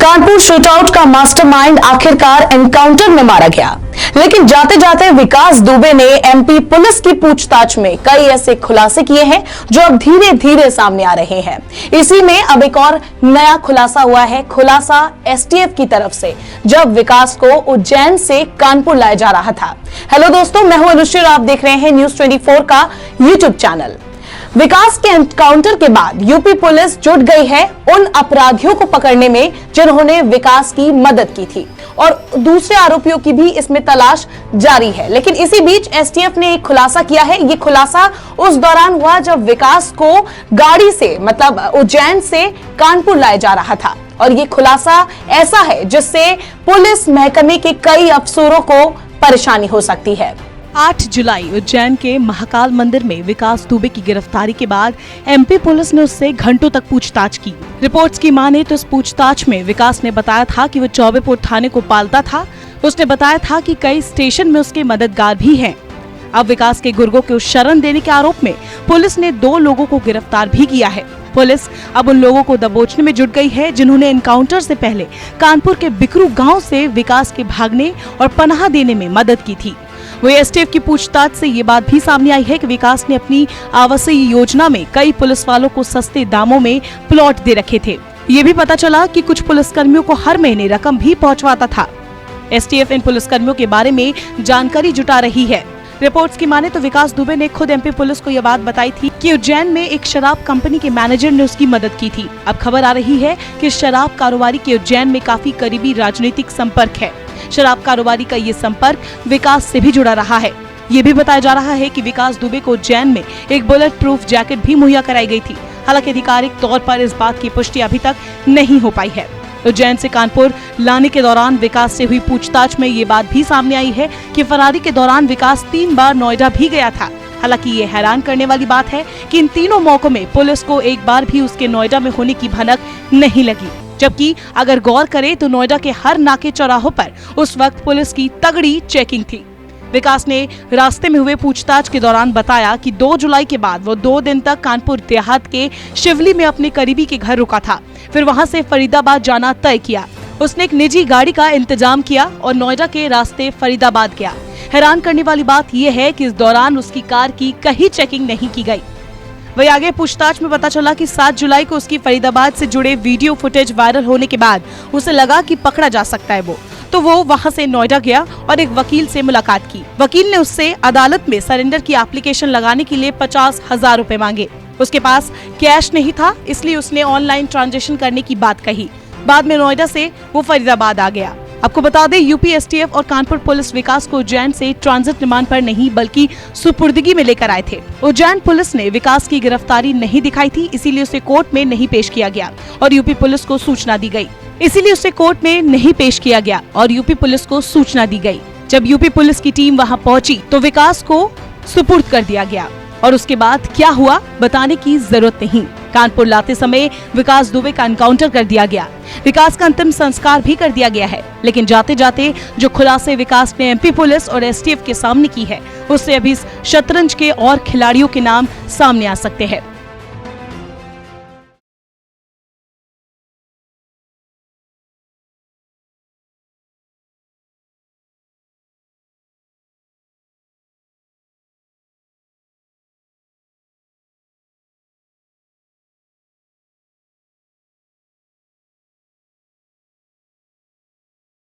Kanpur shootout का mastermind आखिरकार encounter में मारा गया, लेकिन जाते जाते विकास दुबे ने एमपी पुलिस की पूछताछ में कई ऐसे खुलासे किए हैं जो अब धीरे धीरे सामने आ रहे हैं। इसी में अब एक और नया खुलासा हुआ है। खुलासा एसटीएफ की तरफ से, जब विकास को उज्जैन से कानपुर लाया जा रहा था। हेलो दोस्तों, मैं हूं अनुश्री और आप देख रहे हैं न्यूज 24 का यूट्यूब चैनल। विकास के एनकाउंटर के बाद यूपी पुलिस जुट गई है उन अपराधियों को पकड़ने में जिन्होंने विकास की मदद की थी, और दूसरे आरोपियों की भी इसमें तलाश जारी है। लेकिन इसी बीच एसटीएफ ने एक खुलासा किया है। ये खुलासा उस दौरान हुआ जब विकास को गाड़ी से, मतलब उज्जैन से कानपुर लाया जा रहा था, और ये खुलासा ऐसा है जिससे पुलिस महकमे के कई अफसरों को परेशानी हो सकती है। 8 जुलाई उज्जैन के महाकाल मंदिर में विकास दुबे की गिरफ्तारी के बाद एमपी पुलिस ने उससे घंटों तक पूछताछ की। रिपोर्ट्स की माने तो इस पूछताछ में विकास ने बताया था कि वो चौबेपुर थाने को पालता था। उसने बताया था कि कई स्टेशन में उसके मददगार भी हैं। अब विकास के गुर्गों को शरण देने के आरोप में पुलिस ने 2 लोगों को गिरफ्तार भी किया है। पुलिस अब उन लोगों को दबोचने में जुट गई है जिन्होंने एनकाउंटर से पहले कानपुर के बिकरू गांव से विकास के भागने और पनाह देने में मदद की थी। वही एसटीएफ की पूछताछ से ये बात भी सामने आई है कि विकास ने अपनी आवासीय योजना में कई पुलिस वालों को सस्ते दामों में प्लॉट दे रखे थे। ये भी पता चला कि कुछ पुलिसकर्मियों को हर महीने रकम भी पहुंचवाता था। एसटीएफ इन पुलिसकर्मियों के बारे में जानकारी जुटा रही है। रिपोर्ट्स की माने तो विकास दुबे ने खुद एमपी पुलिस को यह बात बताई थी कि उज्जैन में एक शराब कंपनी के मैनेजर ने उसकी मदद की थी। अब खबर आ रही है कि शराब कारोबारी के उज्जैन में काफी करीबी राजनीतिक संपर्क है। शराब कारोबारी का ये संपर्क विकास से भी जुड़ा रहा है। ये भी बताया जा रहा है कि विकास दुबे को उज्जैन में एक बुलेट प्रूफ जैकेट भी मुहैया कराई गई थी। हालांकि आधिकारिक तौर पर इस बात की पुष्टि अभी तक नहीं हो पाई है। उज्जैन से कानपुर लाने के दौरान विकास से हुई पूछताछ में ये बात भी सामने आई है कि फरारी के दौरान विकास 3 बार नोएडा भी गया था। हालांकि ये हैरान करने वाली बात है कि इन तीनों मौकों में पुलिस को एक बार भी उसके नोएडा में होने की भनक नहीं लगी, जबकि अगर गौर करें तो नोएडा के हर नाके चौराहों पर उस वक्त पुलिस की तगड़ी चेकिंग थी। विकास ने रास्ते में हुए पूछताछ के दौरान बताया कि 2 जुलाई के बाद वो 2 दिन तक कानपुर देहात के शिवली में अपने करीबी के घर रुका था। फिर वहां से फरीदाबाद जाना तय किया। उसने एक निजी गाड़ी का इंतजाम किया और नोएडा के रास्ते फरीदाबाद गया। हैरान करने वाली बात यह है कि इस दौरान उसकी कार की कहीं चेकिंग नहीं की गई। वही आगे पूछताछ में पता चला कि 7 जुलाई को उसकी फरीदाबाद से जुड़े वीडियो फुटेज वायरल होने के बाद उसे लगा कि पकड़ा जा सकता है तो वो वहां से नोएडा गया और एक वकील से मुलाकात की। वकील ने उससे अदालत में सरेंडर की एप्लीकेशन लगाने के लिए 50,000 रुपए मांगे। उसके पास कैश नहीं था, इसलिए उसने ऑनलाइन ट्रांजैक्शन करने की बात कही। बाद में नोएडा से वो फरीदाबाद आ गया। आपको बता दें, यूपी एसटीएफ और कानपुर पुलिस विकास को उज्जैन से ट्रांजिट रिमांड पर नहीं बल्कि सुपुर्दगी में लेकर आए थे। उज्जैन पुलिस ने विकास की गिरफ्तारी नहीं दिखाई थी, इसीलिए उसे कोर्ट में नहीं पेश किया गया और यूपी पुलिस को सूचना दी गई। जब यूपी पुलिस की टीम वहां पहुंची तो विकास को सुपुर्द कर दिया गया और उसके बाद क्या हुआ बताने की जरूरत नहीं। कानपुर लाते समय विकास दुबे का एनकाउंटर कर दिया गया। विकास का अंतिम संस्कार भी कर दिया गया है। लेकिन जाते जाते जो खुलासे विकास ने एमपी पुलिस और एसटीएफ के सामने की है, उससे अभी शतरंज के और खिलाड़ियों के नाम सामने आ सकते हैं।